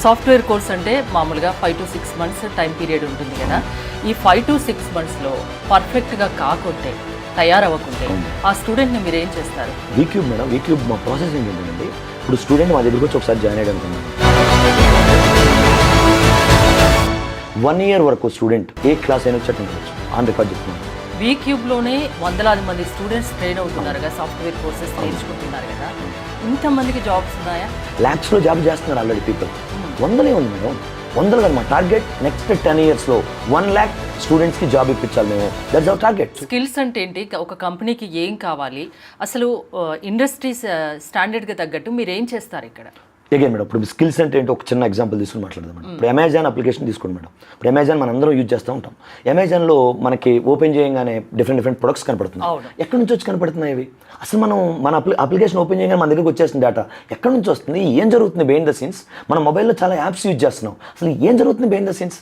Software course అంటే మామూలుగా 5 to 6 months time period ఉంటుంది కదా. ఈ 5 to 6 monthsలో పర్ఫెక్ట్గా కాకుంటే తయారవ్వకుంటే ఆ స్టూడెంట్ని మీరు ఏం చేస్తారు? వీక్యూబ్ మేడం, వీక్యూబ్ మా ప్రాసెస్ ఏంటంటే ఇప్పుడు స్టూడెంట్ మా దగ్గరికి వచ్చి ఒకసారి జాయిన్ అయ్యాడు అనుకున్నాను. 1 year వరకు స్టూడెంట్ ఏ క్లాస్ అయినా వచ్చి అటెండ్ అవ్వచ్చు. ఆన్ రికార్డ్ చెప్తున్నాను. వీక్యూబ్లోనే వందలాది మంది స్టూడెంట్స్ ట్రైన్ అవుతున్నారు కదా, సాఫ్ట్వేర్ కోర్సెస్ నేర్చుకుంటున్నారు కదా. ఇంతమందికి జాబ్స్ ఉన్నాయా? ల్యాక్స్లో జాబ్ చేస్తున్నారు ఆల్రెడీ పీపుల్. వందలే ఉంది మేడం, వందలు కదా. మా టార్గెట్ నెక్స్ట్ 10 yearsలో 1 lakh స్టూడెంట్స్కి జాబ్ ఇప్పించాలి మేము. That's our target. స్కిల్స్ అంటే ఏంటి? ఒక కంపెనీకి ఏం కావాలి, అసలు ఇండస్ట్రీ స్టాండర్డ్కి తగ్గట్టు మీరు ఏం చేస్తారు ఇక్కడ? అగైన్ మేడం, ఇప్పుడు స్కిల్స్ అంటే ఏంటి ఒక చిన్న ఎగ్జాంపుల్ తీసుకుని మాట్లాడదాం మేడం. ఇప్పుడు అమెజాన్ అప్లికేషన్ తీసుకోండి మేడం. ఇప్పుడు అమెజాన్ మన అందరం యూజ్ చేస్తూ ఉంటాం. అమెజాన్లో మనకి ఓపెన్ చేయగానే డిఫరెంట్ ప్రొడక్ట్స్ కనపడుతున్నాయి. ఎక్కడి నుంచి వచ్చి కనపడుతున్నాయి అవి? అసలు మన అప్లికేషన్ ఓపెన్ చేయగానే మన దగ్గరికి వచ్చేస్తుంది డేటా. ఎక్కడి నుంచి వస్తుంది, ఏం జరుగుతుంది బిహైండ్ ద సీన్స్? మన మొబైల్లో చాలా యాప్స్ యూజ్ చేస్తున్నాం, అసలు ఏం జరుగుతుంది బిహైండ్ ద సీన్స్?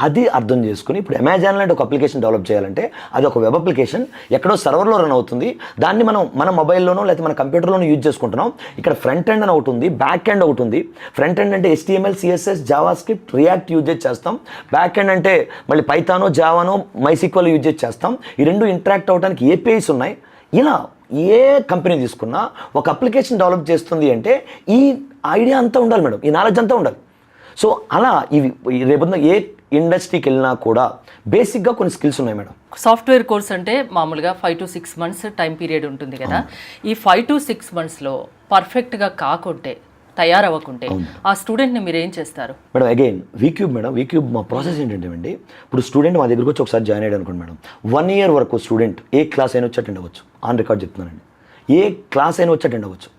అది అర్థం చేసుకుని ఇప్పుడు అమెజాన్ లాంటి ఒక అప్లికేషన్ డెవలప్ చేయాలంటే అది ఒక వెబ్ అప్లికేషన్, ఎక్కడో సర్వర్లో రన్ అవుతుంది. దాన్ని మన మొబైల్లోనో లేకపోతే మన కంప్యూటర్లోనో యూజ్ చేసుకుంటున్నాం. ఇక్కడ ఫ్రంట్ ఎండ్ అని ఒకటి ఉంది, బ్యాక్ ఎండ్ ఒకటి ఉంది. ఫ్రంట్ ఎండ్ అంటే HTML, CSS, JavaScript, react use చేస్తాం. బ్యాక్ ఎండ్ అంటే మళ్ళీ పైథానో, జావానో, మైసిక్వల్ యూజ్ చేస్తాం. ఈ రెండు ఇంటరాక్ట్ అవ్వడానికి APIs ఉన్నాయి. ఇలా ఏ కంపెనీ తీసుకున్నా ఒక అప్లికేషన్ డెవలప్ చేస్తుంది అంటే ఈ ఐడియా అంతా ఉండాలి మేడం, ఈ నాలెడ్జ్ అంతా ఉండాలి. సో అలా ఇవి రేపు ఏ ఇండస్ట్రీకి వెళ్ళినా కూడా బేసిక్గా కొన్ని స్కిల్స్ ఉన్నాయి మేడం. సాఫ్ట్వేర్ కోర్స్ అంటే మామూలుగా 5 to 6 months టైం పీరియడ్ ఉంటుంది కదా. ఈ 5 to 6 monthsలో పర్ఫెక్ట్గా కాకుంటే తయారవ్వకుంటే ఆ స్టూడెంట్ని మీరు ఏం చేస్తారు? Madam again V Cube madam, V Cube మా ప్రాసెస్ ఏంటంటే అండి, ఇప్పుడు స్టూడెంట్ మా దగ్గరికి వచ్చి ఒకసారి జాయిన్ అయ్యాడు అనుకోండి మేడం. 1 year వరకు స్టూడెంట్ ఏ క్లాస్ అయినా వచ్చి అటెండ్ అవ్వచ్చు. ఆన్ రికార్డ్ చెప్తున్నానండి, ఏ క్లాస్ అయినా వచ్చి అటెండ్ అవ్వచ్చు.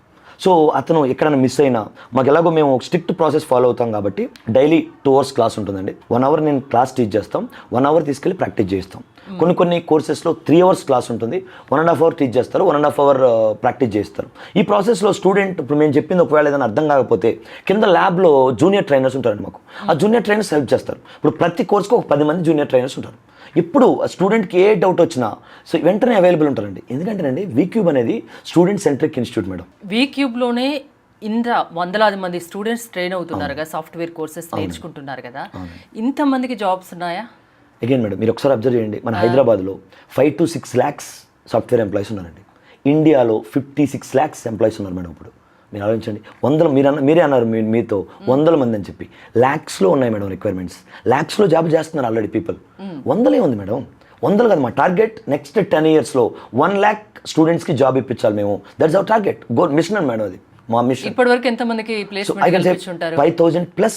సో అతను ఎక్కడైనా మిస్ అయినా మాకు ఎలాగో మేము స్ట్రిక్ట్ ప్రాసెస్ ఫాలో అవుతాం కాబట్టి డైలీ 2 hours క్లాస్ ఉంటుందండి. 1 hour నేను క్లాస్ టీచ్ చేస్తాం, 1 hour తీసుకెళ్ళి ప్రాక్టీస్ చేస్తాం. కొన్ని కోర్సెస్లో 3 hours క్లాస్ ఉంటుంది, 1.5 hour టీచ్ చేస్తారు, 1.5 hour ప్రాక్టీస్ చేస్తారు. ఈ ప్రాసెస్లో స్టూడెంట్ ఇప్పుడు మేము చెప్పింది ఒకవేళ ఏదైనా అర్థం కాకపోతే కింద ల్యాబ్లో జూనియర్ ట్రైనర్స్ ఉంటారండి మాకు. ఆ జూనియర్ ట్రైనర్స్ హెల్ప్ చేస్తారు. ఇప్పుడు ప్రతి కోర్స్కి ఒక 10 మంది జూనియర్ ట్రైనర్స్ ఉంటారు. ఇప్పుడు స్టూడెంట్కి ఏ డౌట్ వచ్చినా సో వెంటనే అవైలబుల్ ఉంటారండి. ఎందుకంటేనండి వీక్యూబ్ అనేది స్టూడెంట్ సెంట్రిక్ ఇన్స్టిట్యూట్ మేడం. వీక్యూబ్లోనే వందలాది మంది స్టూడెంట్స్ ట్రైన్ అవుతున్నారు కదా, సాఫ్ట్వేర్ కోర్సెస్ నేర్చుకుంటున్నారు కదా. ఇంతమందికి జాబ్స్ ఉన్నాయా? అగైన్ మేడం మీరు ఒకసారి అబ్జర్వ్ చేయండి, మన హైదరాబాద్లో 5 to 6 lakhs సాఫ్ట్వేర్ ఎంప్లాయీస్ ఉన్నారండి. ఇండియాలో 56 lakhs ఎంప్లాయీస్ ఉన్నారు మేడం. ఇప్పుడు మీరు ఆలోచించండి, మీరే అన్నారు మీతో 100 మంది అని చెప్పి. ల్యాక్స్లో ఉన్నాయి మేడం రిక్వైర్మెంట్స్, ల్యాక్స్లో జాబ్ చేస్తున్నారు ఆల్రెడీ పీపుల్. వందలే ఉంది మేడం, వందలు కదా. మా టార్గెట్ నెక్స్ట్ 10 yearsలో 1 lakh స్టూడెంట్స్కి జాబ్ ఇప్పించాలి మేము. That's our target, mission madam. అది మా మిషన్. ఇప్పటివరకు ఎంత మందికి ప్లేస్మెంట్ ఉంటారు? 5,000 plus.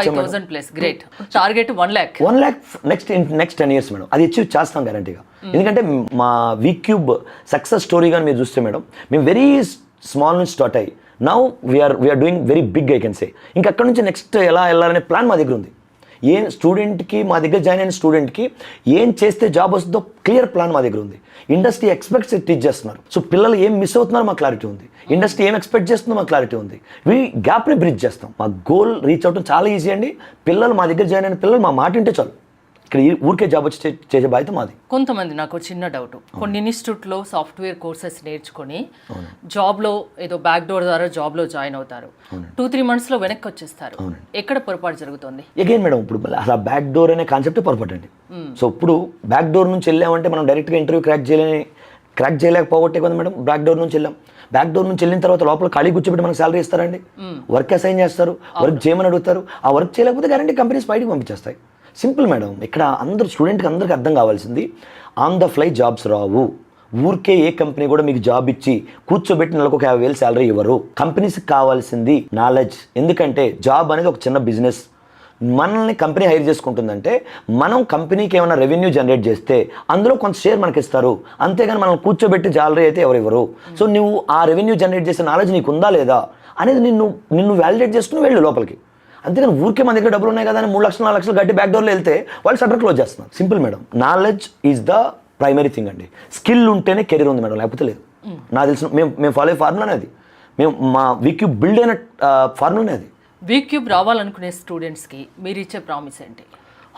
5,000 plus. Great. Target 1 lakh. 1 lakh next 10 years madam. అది అచీవ్ చేస్తాం గ్యారంటీగా. ఎందుకంటే మా వీక్యూబ్ సక్సెస్ స్టోరీ కానీ మీరు చూస్తే మేడం, మేము వెరీ స్మాల్ నుంచి స్టార్ట్ అయ్యి now we are doing very big I can say. ఇంకా అక్కడ నుంచి నెక్స్ట్ ఎలా వెళ్ళాలనే ప్లాన్ మా దగ్గర ఉంది. ఏం స్టూడెంట్కి మా దగ్గర జాయిన్ అయిన స్టూడెంట్కి ఏం చేస్తే జాబ్ వస్తుందో క్లియర్ ప్లాన్ మా దగ్గర ఉంది. ఇండస్ట్రీ ఎక్స్పెక్ట్స్ టీచ్ చేస్తున్నారు. సో పిల్లలు ఏం మిస్ అవుతున్నారో మా క్లారిటీ ఉంది, ఇండస్ట్రీ ఏం ఎక్స్పెక్ట్ చేస్తుందో మా క్లారిటీ ఉంది. గ్యాప్ని బ్రిడ్జ్ చేస్తాం. మా గోల్ రీచ్ అవడం చాలా ఈజీ అండి. పిల్లలు మా దగ్గర జాయిన్ అయిన పిల్లలు మా మాట వింటే చాలు, ఇక్కడ ఊరికే జాబ్ వచ్చి చేసే బాధ్యత మాది. కొంతమంది నాకు చిన్న డౌట్, కొన్ని ఇన్స్టిట్యూట్లో సాఫ్ట్వేర్ కోర్సెస్ నేర్చుకొని జాబ్లో ఏదో బ్యాక్ డోర్ ద్వారా జాబ్లో జాయిన్ అవుతారు, 2-3 monthsలో వెనక్కి వచ్చేస్తారు. ఎక్కడ పొరపాటు జరుగుతుంది? అగైన్ మేడం ఇప్పుడు అసలు బ్యాక్ డోర్ అనే కాన్సెప్ట్ పొరపాటు అండి. సో ఇప్పుడు బ్యాక్ డోర్ నుంచి వెళ్ళామంటే మనం డైరెక్ట్గా ఇంటర్వ్యూ క్రాక్ చేయలేకపోవట్టే కదా మేడం. బ్యాక్ డోర్ నుంచి వెళ్ళాం, బ్యాక్ డోర్ నుంచి వెళ్ళిన తర్వాత లోపల ఖాళీ కూర్చోబెట్టి మనకు శాలరీ ఇస్తారండి, వర్క్ అసైన్ చేస్తారు, వర్క్ చేయమని అడుగుతారు. ఆ వర్క్ చేయలేకపోతే గ్యారంటీ కంపెనీస్ బయటికి పంపించేస్తాయి. Simple madam. ఇక్కడ స్టూడెంట్కి అందరికీ అర్థం కావాల్సింది ఆన్ ద ఫ్లై జాబ్స్ రావు. ఊరికే ఏ కంపెనీ కూడా మీకు జాబ్ ఇచ్చి కూర్చోబెట్టి నెలకు 50,000 శాలరీ ఇవ్వరు. కంపెనీస్కి కావాల్సింది నాలెడ్జ్. ఎందుకంటే జాబ్ అనేది ఒక చిన్న బిజినెస్. మనల్ని కంపెనీ హైర్ చేసుకుంటుందంటే మనం కంపెనీకి ఏమైనా రెవెన్యూ జనరేట్ చేస్తే అందులో కొంత షేర్ మనకి ఇస్తారు, అంతేగాని మనం కూర్చోబెట్టి శాలరీ అయితే ఎవరు ఇవ్వరు. సో నువ్వు ఆ రెవెన్యూ జనరేట్ చేసే నాలెడ్జ్ నీకు ఉందా లేదా అనేది నిన్ను వ్యాలిడేట్ చేసుకుని వెళ్ళు లోపలికి. అంతేగాని ఊరికే మన దగ్గర డబ్బులు ఉన్నాయి కదా అని 3 లక్షలు 4 లక్షలు గట్టి బ్యాక్ డోర్లో వెళ్తే వాళ్ళు షట్టర్ క్లోజ్ చేస్తున్నారు. Simple madam, knowledge is the primary thing అండి. స్కిల్ ఉంటేనే కెరీర్ ఉంది మేడం, లేకపోతే లేదు. నాకు తెలిసిన మేము ఫాలో అయ్యే ఫార్ములానే అది. మా వీక్యూబ్ బిల్డ్ అయిన ఫార్ములానే అది. వీక్యూబ్ రావాలనుకునే స్టూడెంట్స్కి మీరు ఇచ్చే ప్రామిస్ ఏంటి?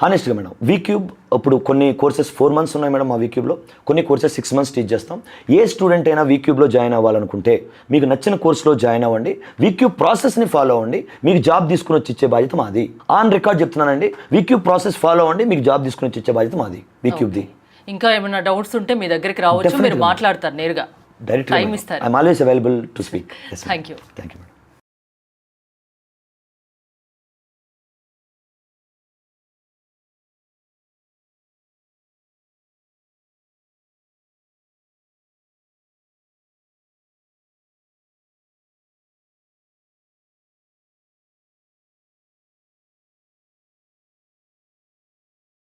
హానెస్ట్గా మేడం వీక్యూబ్ ఇప్పుడు కొన్ని కోర్సెస్ 4 months ఉన్నాయి మేడం మా వీక్యూబ్లో, కొన్ని కోర్సెస్ 6 months టీచ్ చేస్తాం. ఏ స్టూడెంట్ అయినా వీక్యూబ్లో జాయిన్ అవ్వాలనుకుంటే మీకు నచ్చిన కోర్సులో జాయిన్ అవ్వండి, వీక్యూబ్ ప్రాసెస్ని ఫాలో అవ్వండి, మీకు జాబ్ తీసుకుని వచ్చి ఇచ్చే బాధ్యత మాది. ఆన్ రికార్డ్ చెప్తున్నానండి, వీక్యూబ్ ప్రాసెస్ ఫాలో అవ్వండి, మీకు జాబ్ తీసుకుని వచ్చి ఇచ్చే బాధ్యత మాది వీక్యూబ్ది. ఇంకా ఏమైనా డౌట్స్ ఉంటే మీ దగ్గరికి రావచ్చు, మీరు మాట్లాడతారు నేరుగా, డైరెక్ట్ టైం ఇస్తారు. I'm always available to speak. Thank you. Thank you madam.